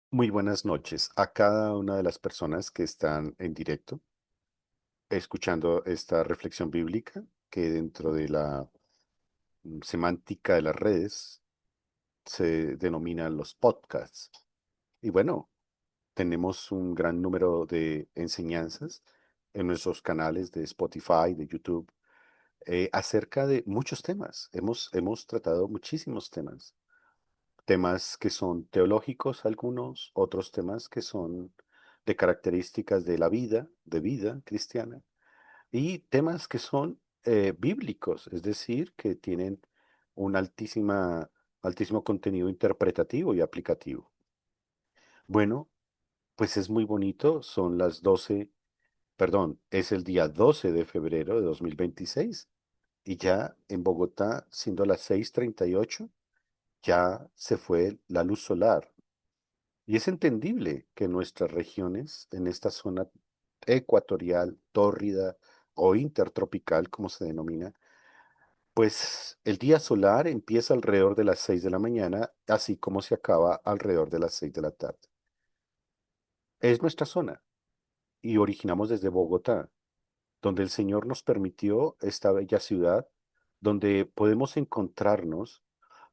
Muy buenas noches a cada una de las personas que están en directo escuchando esta reflexión bíblica que dentro de la semántica de las redes se denominan los podcasts. Y bueno, tenemos un gran número de enseñanzas en nuestros canales de Spotify, de YouTube, acerca de muchos temas. Hemos tratado muchísimos temas. Temas que son teológicos algunos, otros temas que son de características de la vida, de vida cristiana, y temas que son bíblicos, es decir, que tienen un altísimo contenido interpretativo y aplicativo. Bueno, pues es muy bonito, son las 12, perdón, es el día 12 de febrero de 2026 y ya en Bogotá, siendo las 6:38, ya se fue la luz solar. Y es entendible que nuestras regiones, en esta zona ecuatorial, tórrida o intertropical, como se denomina, pues el día solar empieza alrededor de las 6 de la mañana, así como se acaba alrededor de las 6 de la tarde. Es nuestra zona y originamos desde Bogotá, donde el Señor nos permitió esta bella ciudad, donde podemos encontrarnos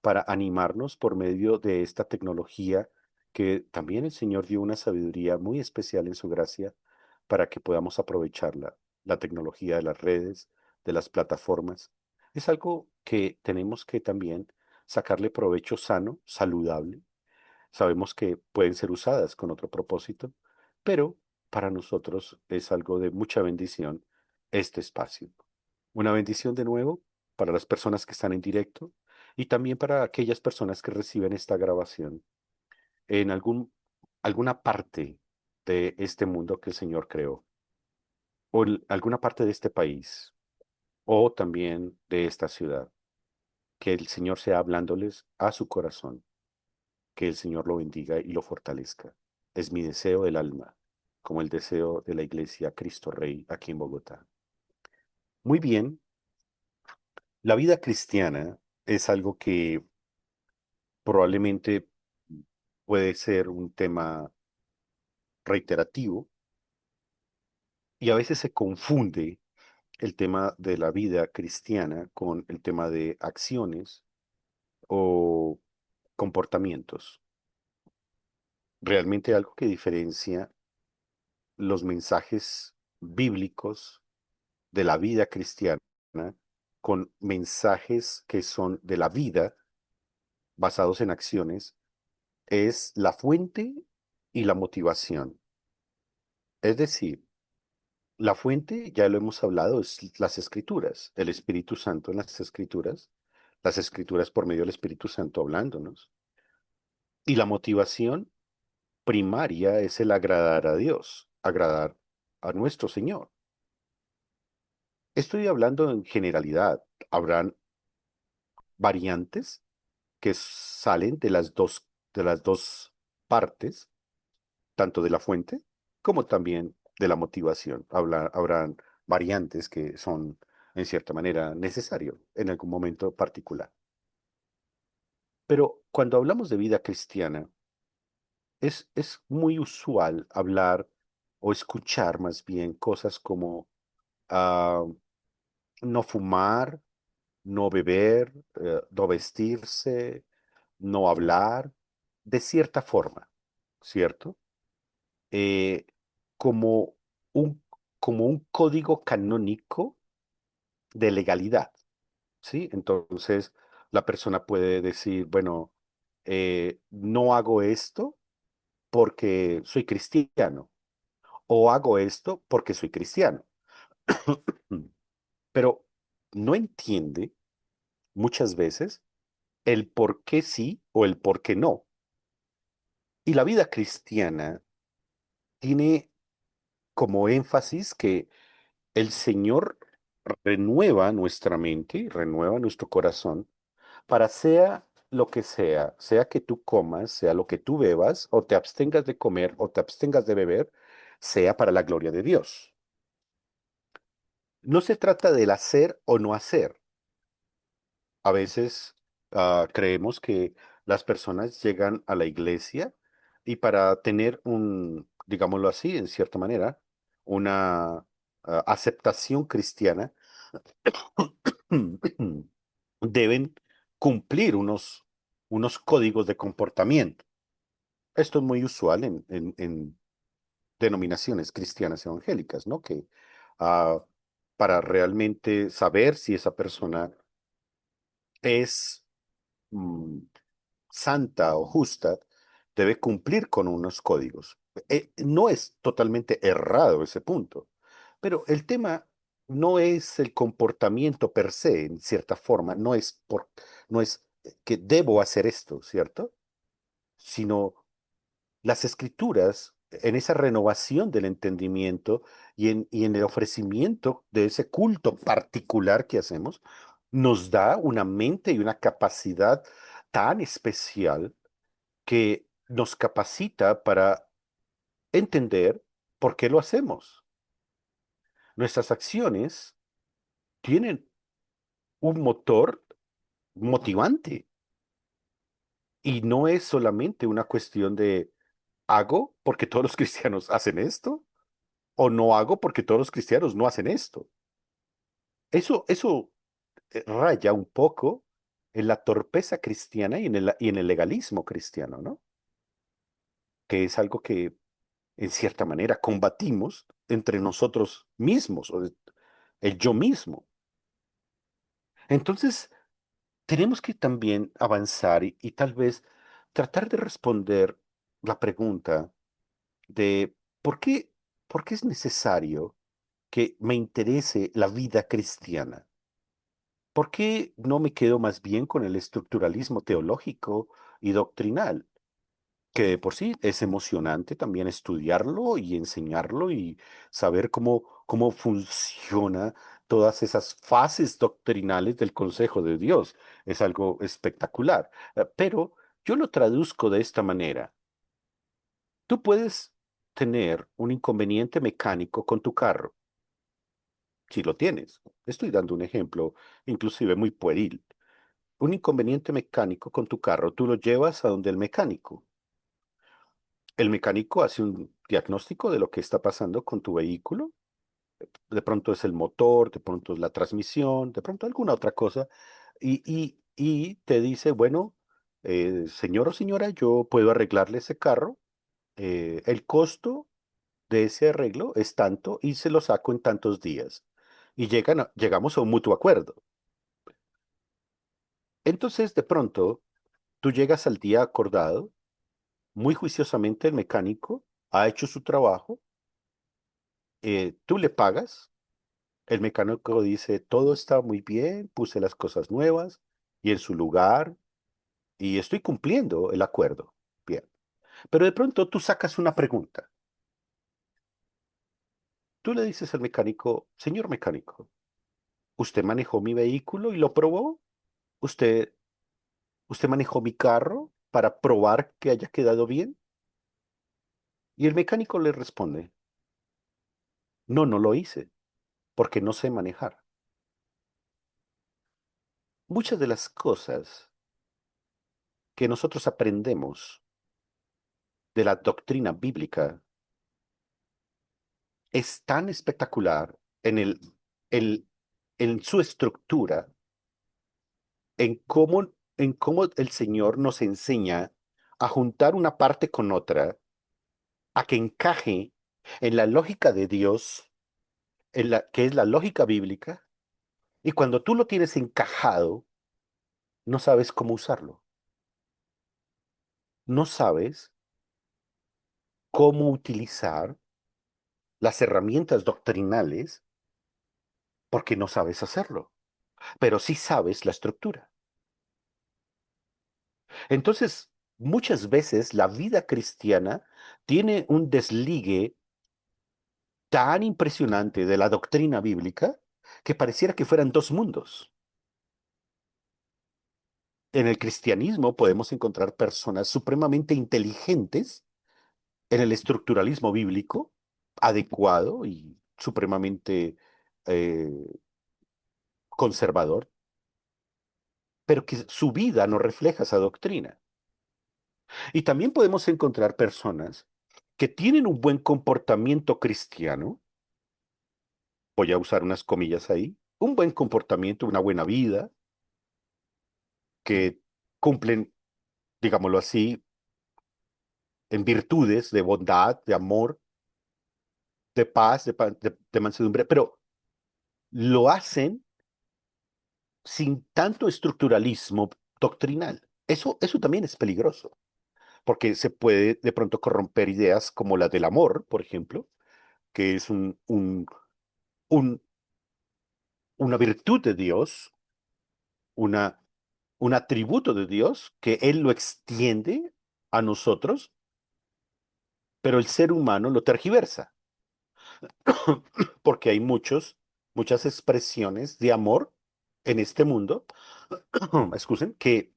para animarnos por medio de esta tecnología que también el Señor dio una sabiduría muy especial en su gracia para que podamos aprovecharla. La tecnología de las redes, de las plataformas, es algo que tenemos que también sacarle provecho sano, saludable. Sabemos que pueden ser usadas con otro propósito, pero para nosotros es algo de mucha bendición este espacio. Una bendición de nuevo para las personas que están en directo y también para aquellas personas que reciben esta grabación en alguna parte de este mundo que el Señor creó, o en alguna parte de este país, o también de esta ciudad. Que el Señor sea hablándoles a su corazón, que el Señor lo bendiga y lo fortalezca. Es mi deseo del alma, como el deseo de la Iglesia Cristo Rey aquí en Bogotá. Muy bien, la vida cristiana es algo que probablemente puede ser un tema reiterativo y a veces se confunde el tema de la vida cristiana con el tema de acciones o comportamientos. Realmente algo que diferencia los mensajes bíblicos de la vida cristiana con mensajes que son de la vida basados en acciones es la fuente y la motivación. Es decir, la fuente, ya lo hemos hablado, es las escrituras, el Espíritu Santo en las escrituras por medio del Espíritu Santo hablándonos. Y la motivación primaria es el agradar a Dios, agradar a nuestro Señor. Estoy hablando en generalidad. Habrán variantes que salen de las dos partes, tanto de la fuente como también de la motivación. Habrán variantes que son, en cierta manera, necesarios en algún momento particular. Pero cuando hablamos de vida cristiana, es muy usual hablar o escuchar más bien cosas como ah, no fumar, no beber, no vestirse, no hablar, de cierta forma, ¿cierto? Eh, como un, como un código canónico de legalidad, ¿sí? Entonces, la persona puede decir, bueno, no hago esto porque soy cristiano, o hago esto porque soy cristiano, pero no entiende muchas veces el por qué sí o el por qué no. Y la vida cristiana tiene como énfasis que el Señor renueva nuestra mente, renueva nuestro corazón para sea lo que sea, sea que tú comas, sea lo que tú bebas, o te abstengas de comer o te abstengas de beber, sea para la gloria de Dios. No se trata del hacer o no hacer. A veces creemos que las personas llegan a la iglesia y para tener un, digámoslo así, en cierta manera, una aceptación cristiana, deben cumplir unos códigos de comportamiento. Esto es muy usual en denominaciones cristianas evangélicas, ¿no? Que ah, para realmente saber si esa persona es mm, santa o justa, debe cumplir con unos códigos. No es totalmente errado ese punto, pero el tema no es el comportamiento per se, en cierta forma, no es que debo hacer esto, ¿cierto? Sino las escrituras, en esa renovación del entendimiento y en el ofrecimiento de ese culto particular que hacemos, nos da una mente y una capacidad tan especial que nos capacita para entender por qué lo hacemos. Nuestras acciones tienen un motor motivante y no es solamente una cuestión de hago porque todos los cristianos hacen esto o no hago porque todos los cristianos no hacen esto. Eso raya un poco en la torpeza cristiana y en el legalismo cristiano, ¿no? Que es algo que en cierta manera combatimos entre nosotros mismos, el yo mismo. Entonces, tenemos que también avanzar y tal vez tratar de responder la pregunta de por qué es necesario que me interese la vida cristiana. ¿Por qué no me quedo más bien con el estructuralismo teológico y doctrinal? Que de por sí es emocionante también estudiarlo y enseñarlo y saber cómo funciona todas esas fases doctrinales del consejo de Dios. Es algo espectacular. Pero yo lo traduzco de esta manera. Tú puedes tener un inconveniente mecánico con tu carro, si lo tienes. Estoy dando un ejemplo, inclusive muy pueril. Un inconveniente mecánico con tu carro, tú lo llevas a donde el mecánico. El mecánico hace un diagnóstico de lo que está pasando con tu vehículo. De pronto es el motor, de pronto es la transmisión, de pronto alguna otra cosa. Y te dice, bueno, señor o señora, yo puedo arreglarle ese carro. El costo de ese arreglo es tanto y se lo saco en tantos días. Y llegamos a un mutuo acuerdo. Entonces, de pronto, tú llegas al día acordado, muy juiciosamente el mecánico ha hecho su trabajo, tú le pagas. El mecánico dice, todo está muy bien, puse las cosas nuevas y en su lugar y estoy cumpliendo el acuerdo. Bien. Pero de pronto tú sacas una pregunta. Tú le dices al mecánico, señor mecánico, ¿usted manejó mi vehículo y lo probó? ¿Usted, usted manejó mi carro para probar que haya quedado bien? Y el mecánico le responde, no, no lo hice, porque no sé manejar. Muchas de las cosas que nosotros aprendemos de la doctrina bíblica es tan espectacular el- en su estructura, en cómo el Señor nos enseña a juntar una parte con otra, a que encaje en la lógica de Dios, que es la lógica bíblica, y cuando tú lo tienes encajado, no sabes cómo usarlo, no sabes cómo utilizar las herramientas doctrinales porque no sabes hacerlo, pero sí sabes la estructura. Entonces, muchas veces la vida cristiana tiene un desligue tan impresionante de la doctrina bíblica que pareciera que fueran dos mundos. En el cristianismo podemos encontrar personas supremamente inteligentes en el estructuralismo bíblico, adecuado y supremamente eh, conservador, pero que su vida no refleja esa doctrina. Y también podemos encontrar personas que tienen un buen comportamiento cristiano, voy a usar unas comillas ahí, un buen comportamiento, una buena vida, que cumplen, digámoslo así, en virtudes de bondad, de amor, de paz, de mansedumbre, pero lo hacen sin tanto estructuralismo doctrinal. Eso también es peligroso, porque se puede de pronto corromper ideas como la del amor, por ejemplo, que es un- una virtud de Dios, una, un atributo de Dios, que Él lo extiende a nosotros, pero el ser humano lo tergiversa, porque hay muchas expresiones de amor en este mundo, excusen, que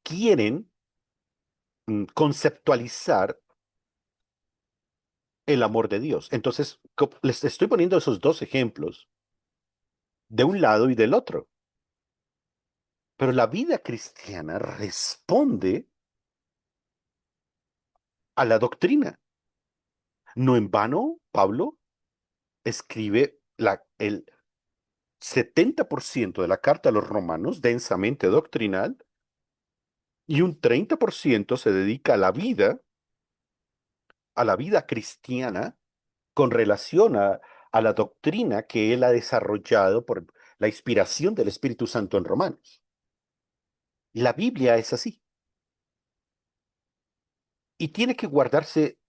quieren conceptualizar el amor de Dios. Entonces, les estoy poniendo esos dos ejemplos, de un lado y del otro. Pero la vida cristiana responde a la doctrina. No en vano, Pablo escribe el 70% de la carta a los romanos, densamente doctrinal, y un 30% se dedica a la vida cristiana, con relación a la doctrina que él ha desarrollado por la inspiración del Espíritu Santo en Romanos. La Biblia es así y tiene que guardarse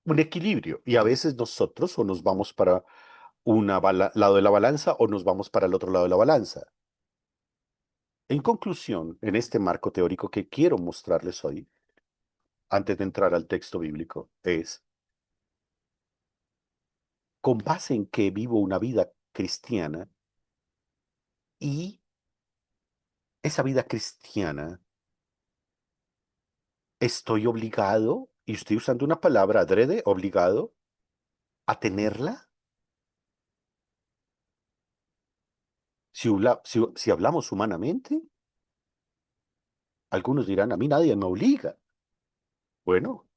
un equilibrio y a veces nosotros o nos vamos para un lado de la balanza o nos vamos para el otro lado de la balanza. En conclusión, en este marco teórico que quiero mostrarles hoy, antes de entrar al texto bíblico, es con base en que vivo una vida cristiana y esa vida cristiana estoy obligado, y estoy usando una palabra adrede, obligado, a tenerla. Si hablamos humanamente, algunos dirán, a mí nadie me obliga. Bueno,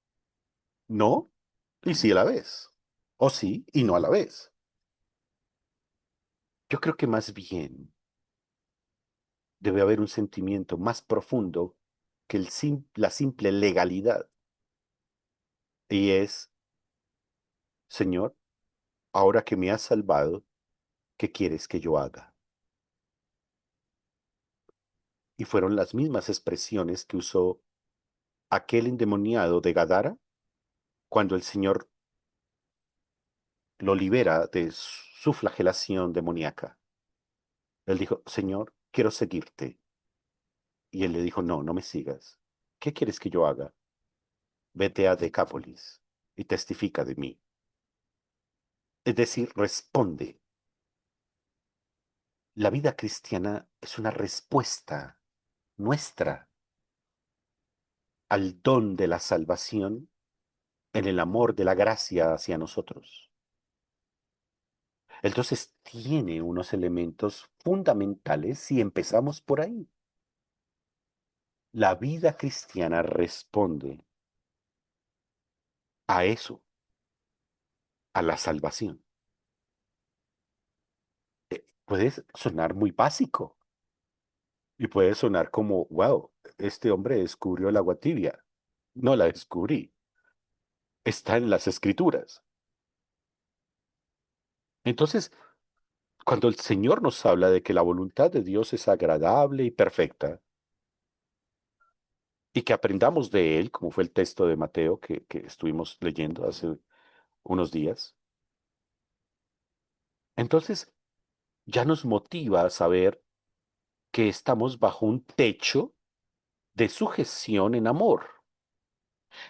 no, y sí a la vez. O sí y no a la vez. Yo creo que más bien debe haber un sentimiento más profundo que la simple legalidad. Y es, Señor, ahora que me has salvado, ¿qué quieres que yo haga? Y fueron las mismas expresiones que usó aquel endemoniado de Gadara cuando el Señor lo libera de su flagelación demoníaca. Él dijo, Señor, quiero seguirte. Y él le dijo, no, no me sigas. ¿Qué quieres que yo haga? Vete a Decápolis y testifica de mí. Es decir, responde. La vida cristiana es una respuesta nuestra al don de la salvación en el amor de la gracia hacia nosotros. Entonces tiene unos elementos fundamentales si empezamos por ahí. La vida cristiana responde a eso, a la salvación. Puede sonar muy básico y puede sonar como, wow, este hombre descubrió el agua tibia. No la descubrí, está en las escrituras. Entonces, cuando el Señor nos habla de que la voluntad de Dios es agradable y perfecta, y que aprendamos de Él, como fue el texto de Mateo que estuvimos leyendo hace unos días, entonces ya nos motiva a saber que estamos bajo un techo de sujeción en amor.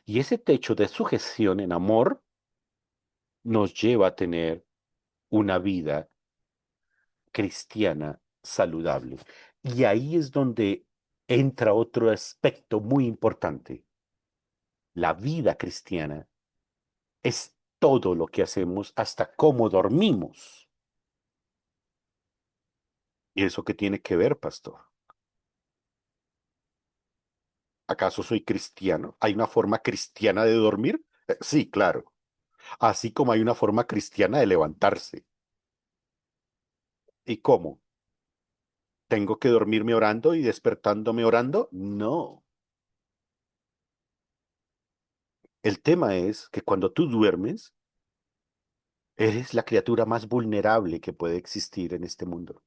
Y ese techo de sujeción en amor nos lleva a tener una vida cristiana saludable. Y ahí es donde entra otro aspecto muy importante. La vida cristiana es todo lo que hacemos hasta cómo dormimos. ¿Y eso qué tiene que ver, pastor? ¿Acaso soy cristiano? ¿Hay una forma cristiana de dormir? Sí, claro. Así como hay una forma cristiana de levantarse. ¿Y cómo? ¿Tengo que dormirme orando y despertándome orando? No. El tema es que cuando tú duermes, eres la criatura más vulnerable que puede existir en este mundo.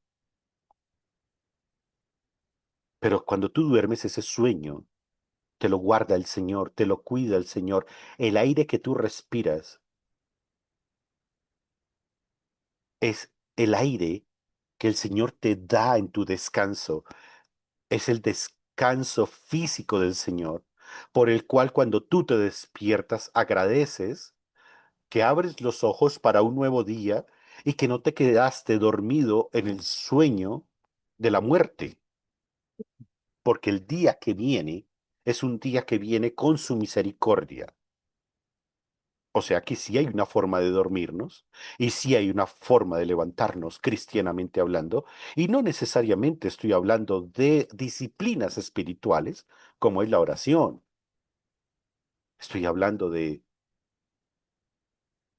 Pero cuando tú duermes, ese sueño te lo guarda el Señor, te lo cuida el Señor. El aire que tú respiras es el aire que el Señor te da en tu descanso. Es el descanso físico del Señor, por el cual cuando tú te despiertas agradeces que abres los ojos para un nuevo día y que no te quedaste dormido en el sueño de la muerte, porque el día que viene es un día que viene con su misericordia. O sea que sí hay una forma de dormirnos y sí hay una forma de levantarnos cristianamente hablando, y no necesariamente estoy hablando de disciplinas espirituales como es la oración. Estoy hablando de,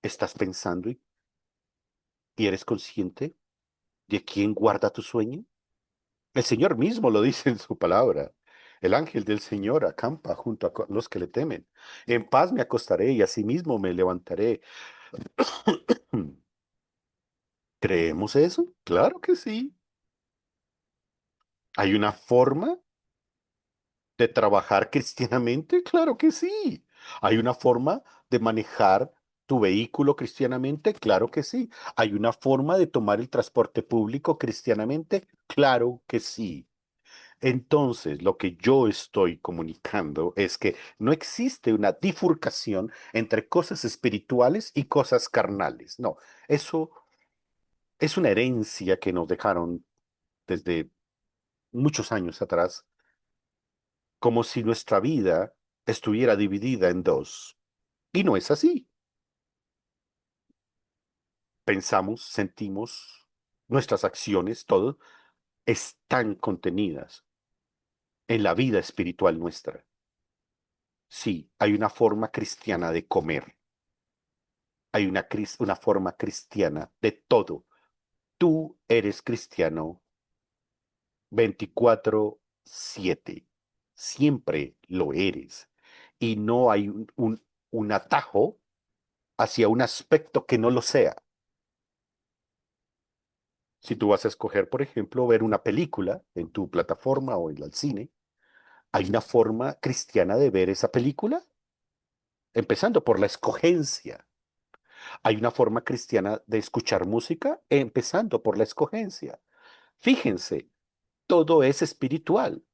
¿estás pensando y eres consciente de quién guarda tu sueño? El Señor mismo lo dice en su palabra. El ángel del Señor acampa junto a los que le temen. En paz me acostaré y asimismo me levantaré. ¿Creemos eso? Claro que sí. ¿Hay una forma de trabajar cristianamente? Claro que sí. ¿Hay una forma de manejar tu vehículo cristianamente? Claro que sí. ¿Hay una forma de tomar el transporte público cristianamente? Claro que sí. Entonces, lo que yo estoy comunicando es que no existe una bifurcación entre cosas espirituales y cosas carnales. No, eso es una herencia que nos dejaron desde muchos años atrás, como si nuestra vida estuviera dividida en dos. Y no es así. Pensamos, sentimos, nuestras acciones, todo, están contenidas en la vida espiritual nuestra. Sí, hay una forma cristiana de comer. Hay una forma cristiana de todo. Tú eres cristiano 24/7. Siempre lo eres. Y no hay un atajo hacia un aspecto que no lo sea. Si tú vas a escoger, por ejemplo, ver una película en tu plataforma o en el cine, hay una forma cristiana de ver esa película, empezando por la escogencia. Hay una forma cristiana de escuchar música, empezando por la escogencia. Fíjense, todo es espiritual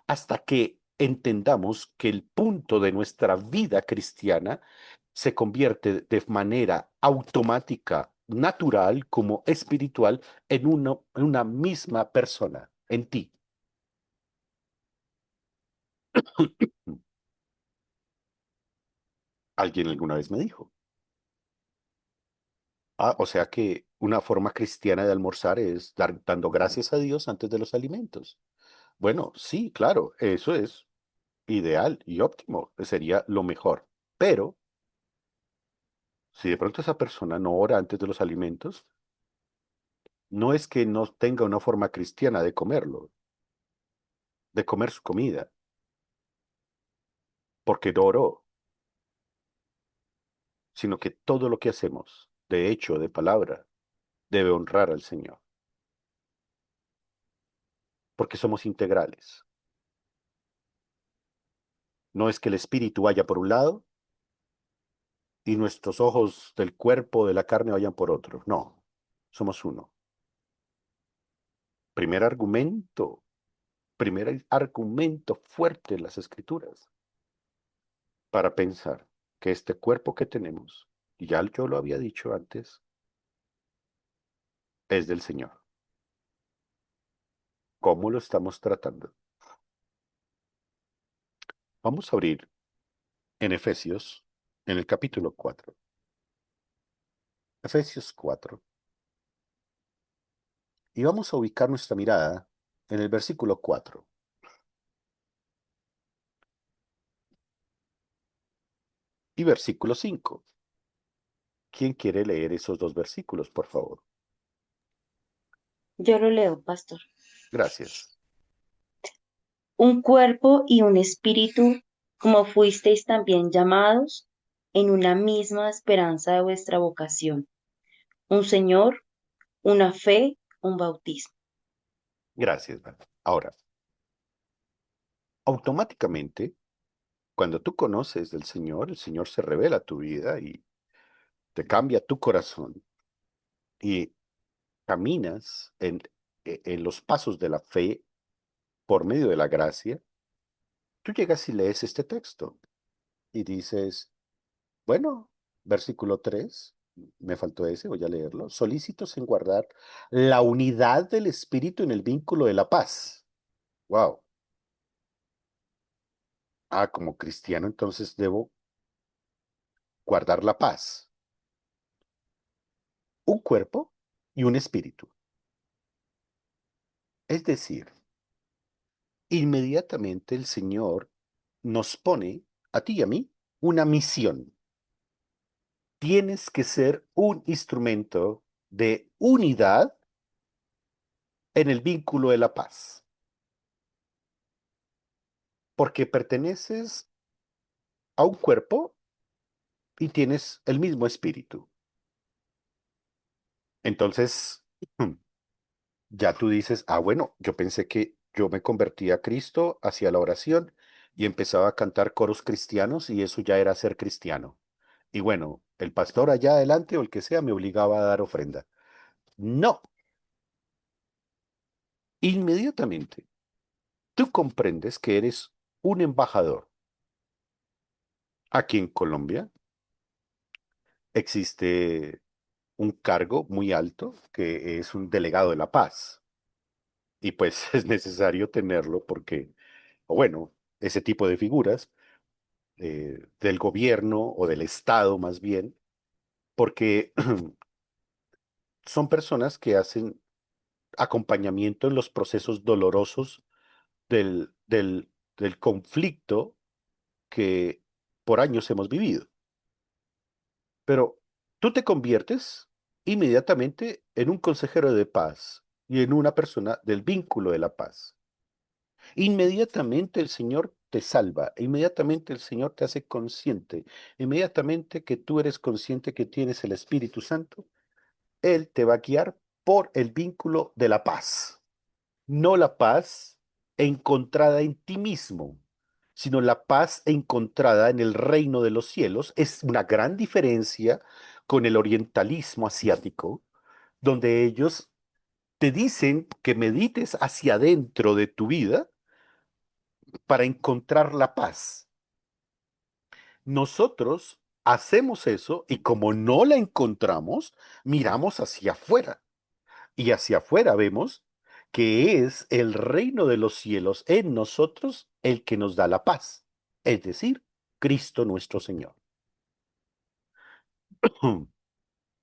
hasta que entendamos que el punto de nuestra vida cristiana se convierte de manera automática, natural como espiritual en una misma persona, en ti. Alguien alguna vez me dijo. Ah, o sea que una forma cristiana de almorzar es dando gracias a Dios antes de los alimentos. Bueno, sí, claro, eso es ideal y óptimo, sería lo mejor. Pero si de pronto esa persona no ora antes de los alimentos, no es que no tenga una forma cristiana de comerlo, de comer su comida, porque no oró, sino que todo lo que hacemos, de hecho, de palabra, debe honrar al Señor, porque somos integrales. No es que el espíritu vaya por un lado y nuestros ojos del cuerpo, de la carne, vayan por otro. No, somos uno. Primer argumento, primer argumento fuerte en las Escrituras para pensar que este cuerpo que tenemos, y ya yo lo había dicho antes, es del Señor. ¿Cómo lo estamos tratando? Vamos a abrir en Efesios, en el capítulo 4. Efesios 4. Y vamos a ubicar nuestra mirada en el versículo 4. y versículo 5. ¿Quién quiere leer esos dos versículos, por favor? Yo lo leo, pastor. Gracias. Un cuerpo y un espíritu, como fuisteis también llamados, en una misma esperanza de vuestra vocación. Un Señor, una fe, un bautismo. Gracias, Val. Ahora, automáticamente, cuando tú conoces del Señor, el Señor se revela a tu vida y te cambia tu corazón y caminas en los pasos de la fe por medio de la gracia. Tú llegas y lees este texto y dices, bueno, versículo 3, me faltó ese, voy a leerlo. Solícitos en guardar la unidad del Espíritu en el vínculo de la paz. Wow. Ah, como cristiano, entonces debo guardar la paz, un cuerpo y un espíritu. Es decir, inmediatamente el Señor nos pone, a ti y a mí, una misión. Tienes que ser un instrumento de unidad en el vínculo de la paz, porque perteneces a un cuerpo y tienes el mismo espíritu. Entonces, ya tú dices, ah, bueno, yo pensé que yo me convertí a Cristo hacia la oración y empezaba a cantar coros cristianos y eso ya era ser cristiano. Y bueno, el pastor allá adelante o el que sea me obligaba a dar ofrenda. No, inmediatamente tú comprendes que eres un embajador. Aquí en Colombia existe un cargo muy alto que es un delegado de la paz. Y pues es necesario tenerlo porque, o bueno, ese tipo de figuras del gobierno o del Estado más bien, porque son personas que hacen acompañamiento en los procesos dolorosos del conflicto que por años hemos vivido. Pero tú te conviertes inmediatamente en un consejero de paz y en una persona del vínculo de la paz. Inmediatamente el Señor te salva, inmediatamente el Señor te hace consciente, inmediatamente que tú eres consciente que tienes el Espíritu Santo, Él te va a guiar por el vínculo de la paz. No la paz encontrada en ti mismo, sino la paz encontrada en el reino de los cielos. Es una gran diferencia con el orientalismo asiático, donde ellos te dicen que medites hacia adentro de tu vida para encontrar la paz. Nosotros hacemos eso y como no la encontramos, miramos hacia afuera. Y hacia afuera vemos que es el reino de los cielos en nosotros el que nos da la paz, es decir, Cristo nuestro Señor.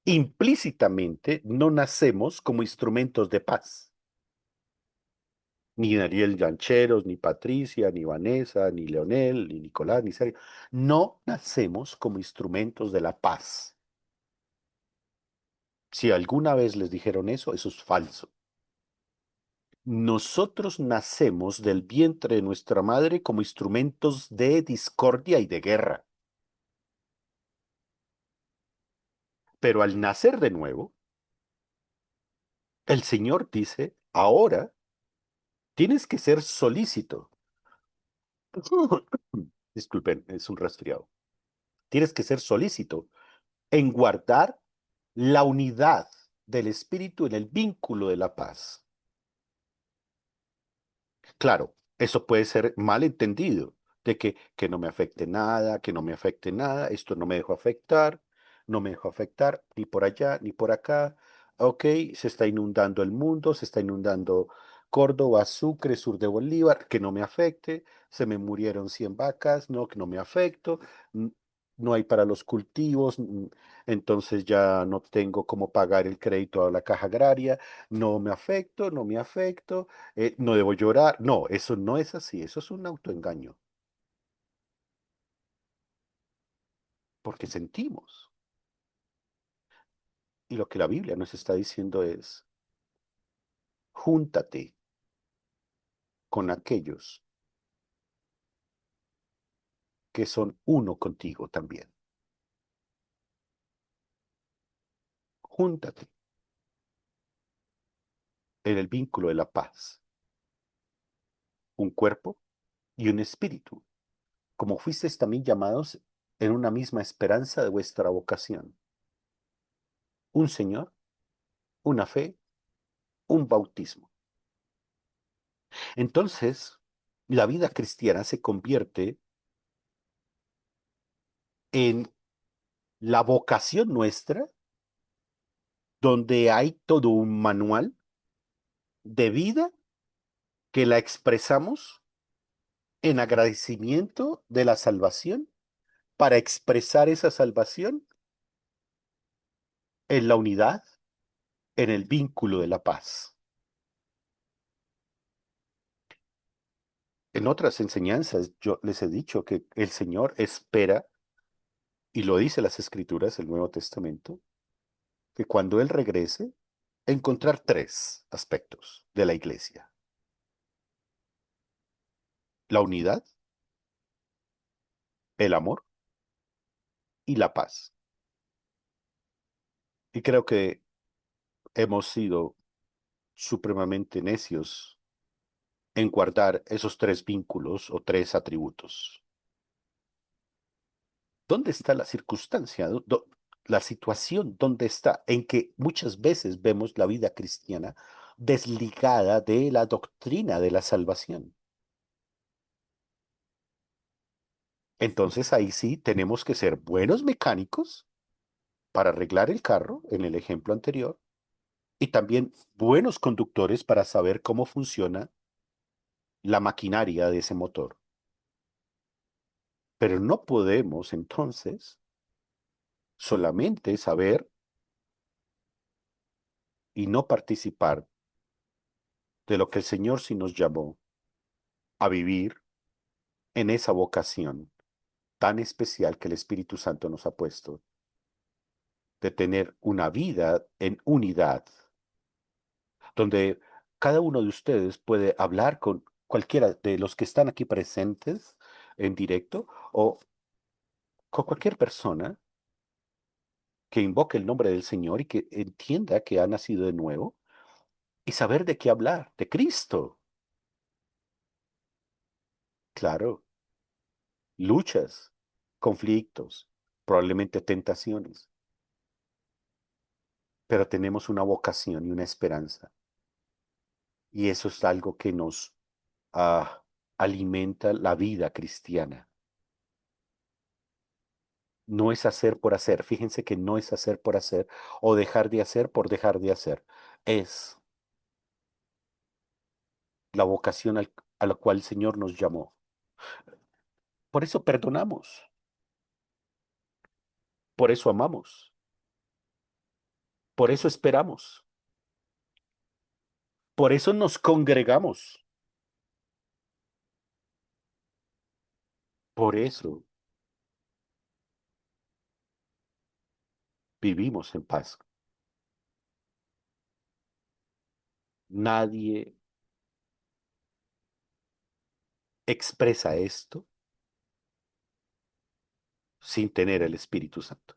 Implícitamente no nacemos como instrumentos de paz. Ni Daniel Lancheros, ni Patricia, ni Vanessa, ni Leonel, ni Nicolás, ni Sergio. No nacemos como instrumentos de la paz. Si alguna vez les dijeron eso, eso es falso. Nosotros nacemos del vientre de nuestra madre como instrumentos de discordia y de guerra. Pero al nacer de nuevo, el Señor dice, ahora tienes que ser solícito. Disculpen, es un resfriado. Tienes que ser solícito en guardar la unidad del espíritu en el vínculo de la paz. Claro, eso puede ser mal entendido, de que no me afecte nada, que no me afecte nada, esto no me dejó afectar, no me dejó afectar ni por allá ni por acá. Ok, se está inundando el mundo, se está inundando Córdoba, Sucre, sur de Bolívar, que no me afecte, se me murieron 100 vacas, no, que no me afecto, no hay para los cultivos, entonces ya no tengo cómo pagar el crédito a la caja agraria, no me afecto, no me afecto, no debo llorar. No, eso no es así, eso es un autoengaño. porque sentimos. Y lo que la Biblia nos está diciendo es, júntate con aquellos que son uno contigo también. Júntate en el vínculo de la paz, un cuerpo y un espíritu, como fuisteis también llamados en una misma esperanza de vuestra vocación. Un Señor, una fe, un bautismo. Entonces, la vida cristiana se convierte en la vocación nuestra, donde hay todo un manual de vida que la expresamos en agradecimiento de la salvación para expresar esa salvación en la unidad, en el vínculo de la paz. En otras enseñanzas yo les he dicho que el Señor espera, y lo dice las Escrituras, el Nuevo Testamento, que cuando Él regrese, encontrar tres aspectos de la iglesia: la unidad, el amor y la paz. Y creo que hemos sido supremamente necios en guardar esos tres vínculos o tres atributos. ¿Dónde está la circunstancia? La situación, ¿dónde está? En que muchas veces vemos la vida cristiana desligada de la doctrina de la salvación. Entonces ahí sí tenemos que ser buenos mecánicos para arreglar el carro, en el ejemplo anterior, y también buenos conductores para saber cómo funciona la maquinaria de ese motor. Pero no podemos entonces solamente saber y no participar de lo que el Señor sí nos llamó a vivir en esa vocación tan especial que el Espíritu Santo nos ha puesto, de tener una vida en unidad, donde cada uno de ustedes puede hablar con cualquiera de los que están aquí presentes en directo o con cualquier persona que invoque el nombre del Señor y que entienda que ha nacido de nuevo y saber de qué hablar, de Cristo. Claro, luchas, conflictos, probablemente tentaciones, pero tenemos una vocación y una esperanza. Y eso es algo que nos alimenta la vida cristiana. No es hacer por hacer. Fíjense que no es hacer por hacer o dejar de hacer por dejar de hacer. Es la vocación a la cual el Señor nos llamó. Por eso perdonamos, por eso amamos, por eso esperamos, por eso nos congregamos, por eso vivimos en paz. Nadie expresa esto sin tener el Espíritu Santo.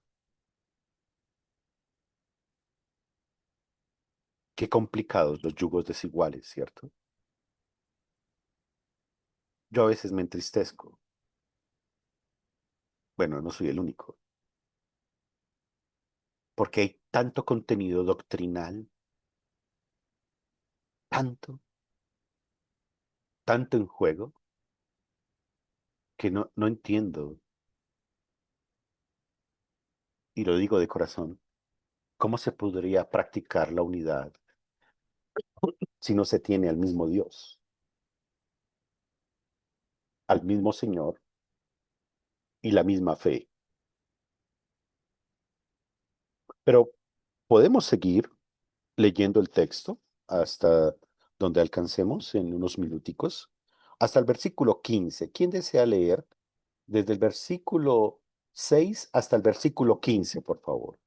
Qué complicados los yugos desiguales, ¿cierto? Yo a veces me entristezco. Bueno, no soy el único, porque hay tanto contenido doctrinal, tanto, tanto en juego, que no entiendo, y lo digo de corazón, cómo se podría practicar la unidad si no se tiene al mismo Dios, al mismo Señor y la misma fe. Pero podemos seguir leyendo el texto hasta donde alcancemos en unos minuticos, hasta el versículo 15. ¿Quién desea leer desde el versículo 6 hasta el versículo 15, por favor.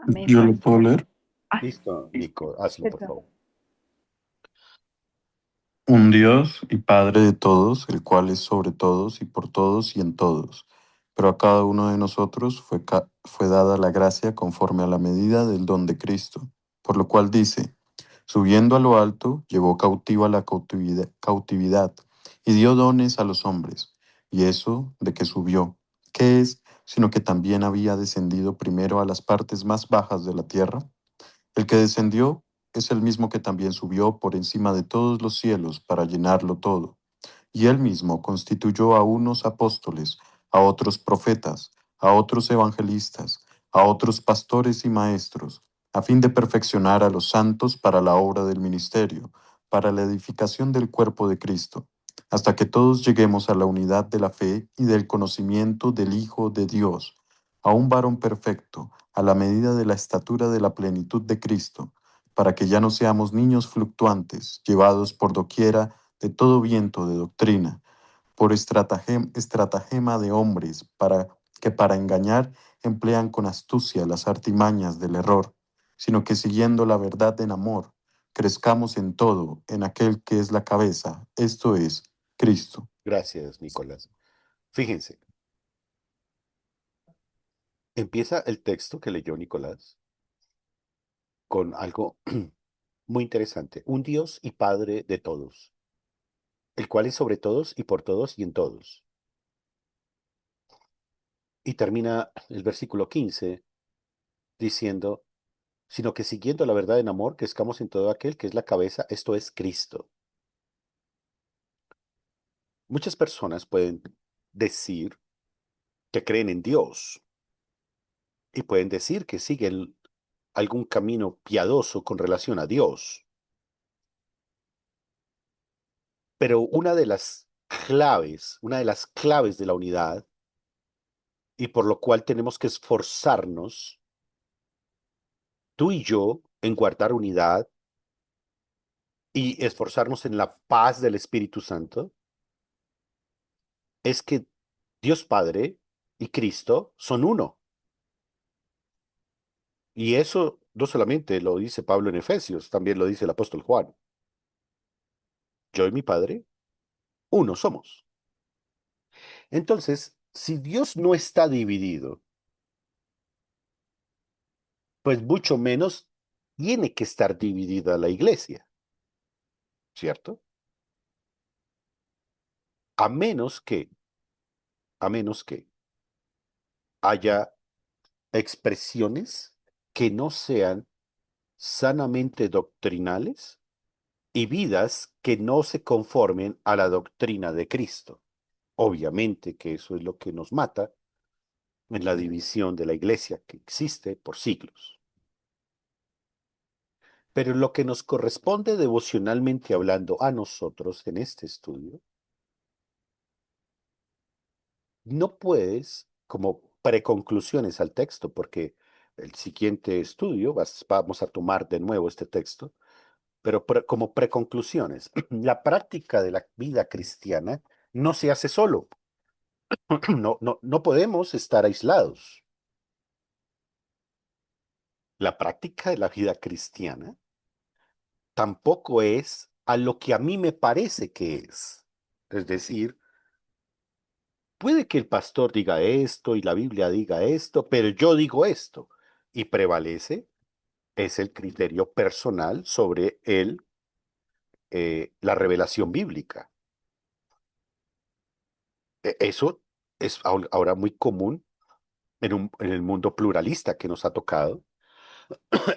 Me Yo lo parece. puedo leer. Ah, Listo, Nico, hazlo, por perdón. favor. Un Dios y Padre de todos, el cual es sobre todos y por todos y en todos. Pero a cada uno de nosotros fue dada la gracia conforme a la medida del don de Cristo. Por lo cual dice, subiendo a lo alto, llevó cautiva la cautividad y dio dones a los hombres. Y eso de que subió, ¿qué es? Sino que también había descendido primero a las partes más bajas de la tierra. El que descendió es el mismo que también subió por encima de todos los cielos para llenarlo todo. Y él mismo constituyó a unos apóstoles, a otros profetas, a otros evangelistas, a otros pastores y maestros, a fin de perfeccionar a los santos para la obra del ministerio, para la edificación del cuerpo de Cristo, hasta que todos lleguemos a la unidad de la fe y del conocimiento del Hijo de Dios, a un varón perfecto, a la medida de la estatura de la plenitud de Cristo, para que ya no seamos niños fluctuantes, llevados por doquiera de todo viento de doctrina, por estratagema de hombres, para engañar emplean con astucia las artimañas del error, sino que siguiendo la verdad en amor, crezcamos en todo en aquel que es la cabeza, esto es, Cristo. Gracias, Nicolás. Fíjense, empieza el texto que leyó Nicolás con algo muy interesante. Un Dios y Padre de todos, el cual es sobre todos y por todos y en todos. Y termina el versículo 15 diciendo, sino que siguiendo la verdad en amor, crezcamos en todo aquel que es la cabeza, esto es Cristo. Muchas personas pueden decir que creen en Dios y pueden decir que siguen algún camino piadoso con relación a Dios. Pero una de las claves de la unidad, y por lo cual tenemos que esforzarnos, tú y yo, en guardar unidad y esforzarnos en la paz del Espíritu Santo, es que Dios Padre y Cristo son uno. Y eso no solamente lo dice Pablo en Efesios, también lo dice el apóstol Juan. Yo y mi Padre, uno somos. Entonces, si Dios no está dividido, pues mucho menos tiene que estar dividida la iglesia, ¿cierto? A menos que, a menos que haya expresiones que no sean sanamente doctrinales y vidas que no se conformen a la doctrina de Cristo. Obviamente que eso es lo que nos mata en la división de la iglesia que existe por siglos. Pero lo que nos corresponde devocionalmente hablando a nosotros en este estudio, no puedes, como preconclusiones al texto, porque el siguiente estudio vamos a tomar de nuevo este texto, pero como preconclusiones, la práctica de la vida cristiana no se hace solo. No podemos estar aislados. La práctica de la vida cristiana tampoco es a lo que a mí me parece que es. Es decir, puede que el pastor diga esto y la Biblia diga esto, pero yo digo esto. Y prevalece es el criterio personal sobre la revelación bíblica. Eso es ahora muy común en el mundo pluralista que nos ha tocado,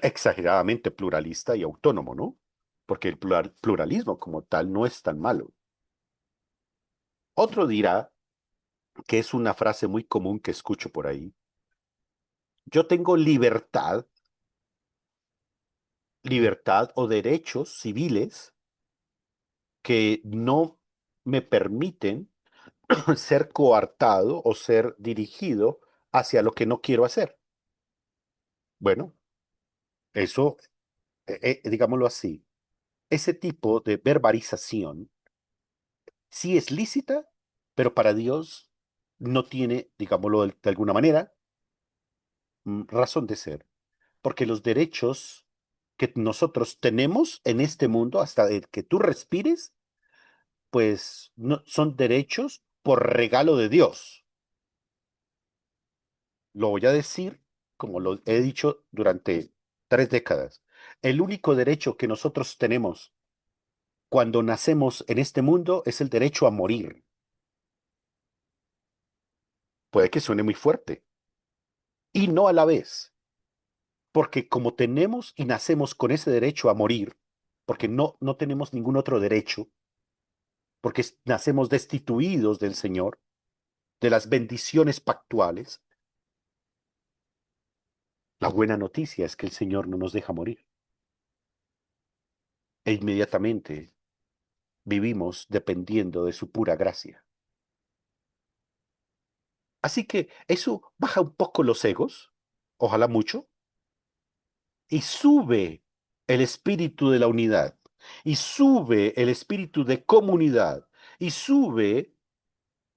exageradamente pluralista y autónomo, ¿no? Porque el pluralismo como tal no es tan malo. Otro dirá, que es una frase muy común que escucho por ahí, yo tengo libertad o derechos civiles que no me permiten ser coartado o ser dirigido hacia lo que no quiero hacer. Bueno, eso, digámoslo así, ese tipo de verbalización sí es lícita, pero para Dios no tiene, digámoslo de alguna manera, razón de ser, porque los derechos que nosotros tenemos en este mundo, hasta el que tú respires, pues no, son derechos por regalo de Dios. Lo voy a decir como lo he dicho durante 3 décadas. El único derecho que nosotros tenemos cuando nacemos en este mundo es el derecho a morir. Puede que suene muy fuerte y no a la vez, porque como tenemos y nacemos con ese derecho a morir, porque no tenemos ningún otro derecho, porque nacemos destituidos del Señor, de las bendiciones pactuales, la buena noticia es que el Señor no nos deja morir. E inmediatamente vivimos dependiendo de su pura gracia. Así que eso baja un poco los egos, ojalá mucho, y sube el espíritu de la unidad, y sube el espíritu de comunidad, y sube,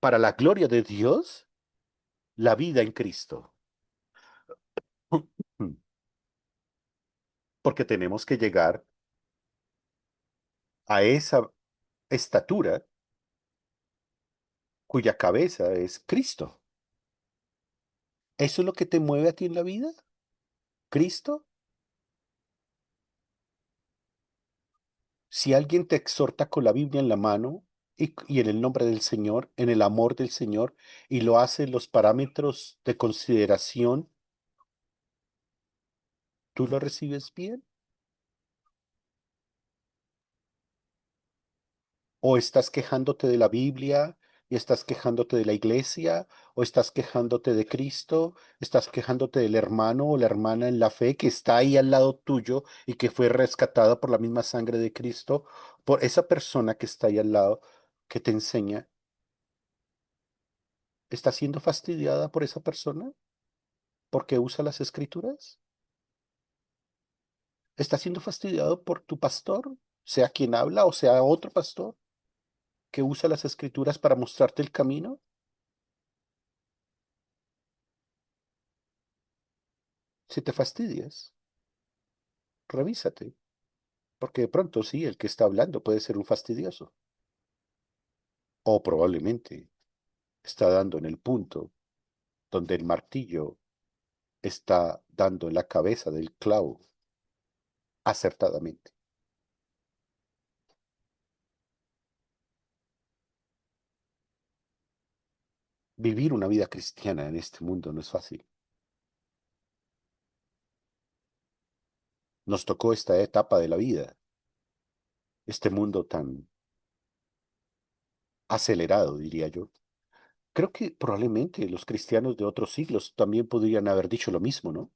para la gloria de Dios, la vida en Cristo. Porque tenemos que llegar a esa estatura cuya cabeza es Cristo. ¿Eso es lo que te mueve a ti en la vida? ¿Cristo? Si alguien te exhorta con la Biblia en la mano y en el nombre del Señor, en el amor del Señor, y lo hace en los parámetros de consideración, ¿tú lo recibes bien? ¿O estás quejándote de la Biblia y estás quejándote de la iglesia? ¿O estás quejándote de Cristo? ¿Estás quejándote del hermano o la hermana en la fe que está ahí al lado tuyo y que fue rescatada por la misma sangre de Cristo? Por esa persona que está ahí al lado que te enseña, ¿estás siendo fastidiada por esa persona porque usa las escrituras? ¿Estás siendo fastidiado por tu pastor, sea quien habla o sea otro pastor que usa las escrituras para mostrarte el camino? Si te fastidias, revísate, porque de pronto sí, el que está hablando puede ser un fastidioso, o probablemente está dando en el punto donde el martillo está dando en la cabeza del clavo acertadamente. Vivir una vida cristiana en este mundo no es fácil. Nos tocó esta etapa de la vida, este mundo tan acelerado, diría yo. Creo que probablemente los cristianos de otros siglos también podrían haber dicho lo mismo, ¿no?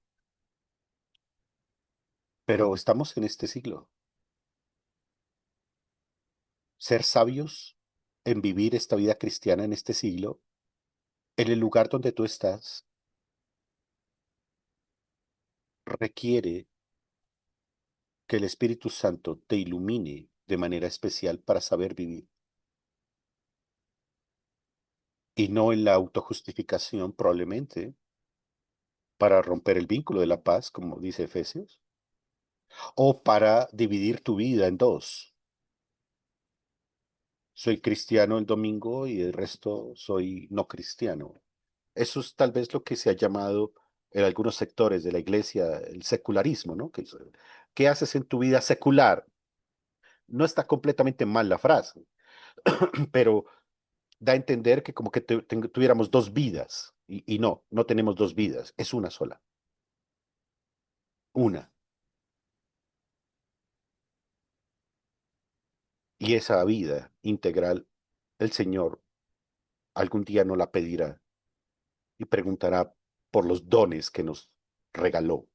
Pero estamos en este siglo. Ser sabios en vivir esta vida cristiana en este siglo, en el lugar donde tú estás, requiere que el Espíritu Santo te ilumine de manera especial para saber vivir. Y no en la autojustificación, probablemente, para romper el vínculo de la paz, como dice Efesios, o para dividir tu vida en dos. Soy cristiano el domingo y el resto soy no cristiano. Eso es tal vez lo que se ha llamado en algunos sectores de la iglesia el secularismo, ¿no? ¿Qué haces en tu vida secular? No está completamente mal la frase, pero da a entender que como que tuviéramos dos vidas. Y no tenemos dos vidas, es una sola. Una. Y esa vida integral, el Señor algún día nos la pedirá y preguntará por los dones que nos regaló,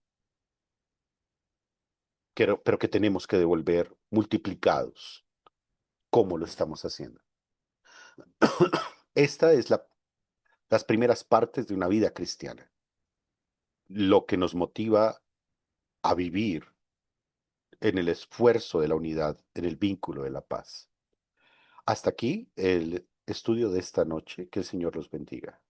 pero que tenemos que devolver multiplicados. ¿Cómo lo estamos haciendo? Esta es las primeras partes de una vida cristiana, lo que nos motiva a vivir en el esfuerzo de la unidad, en el vínculo de la paz. Hasta aquí el estudio de esta noche. Que el Señor los bendiga.